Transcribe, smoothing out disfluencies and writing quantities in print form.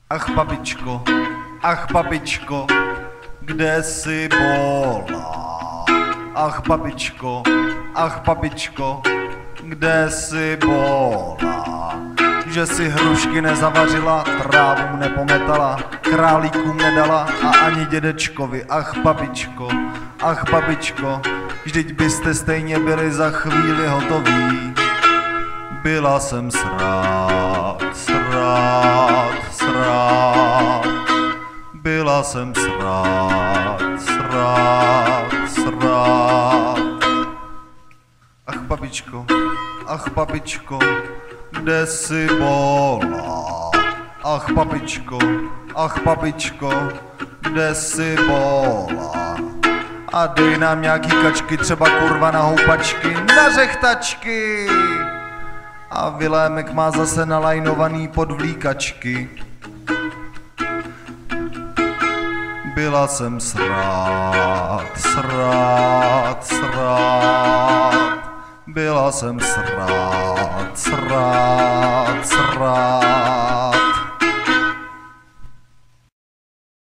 ach babičko, kde jsi bola? Ach babičko, kde jsi bola? Že si hrušky nezavařila, trávu nepometala, králíkům nedala a ani dědečkovi. Ach babičko, vždyť byste stejně byli za chvíli hotoví. Byla jsem srát, byla jsem srát. Ach babičko, kde jsi bola? Ach babičko, kde jsi bola? A dej nám nějaký kačky, třeba kurva na houpačky, na řechtačky. A Vilémek má zase nalajnovaný podvlíkačky. Byla jsem srát. Byla jsem srát.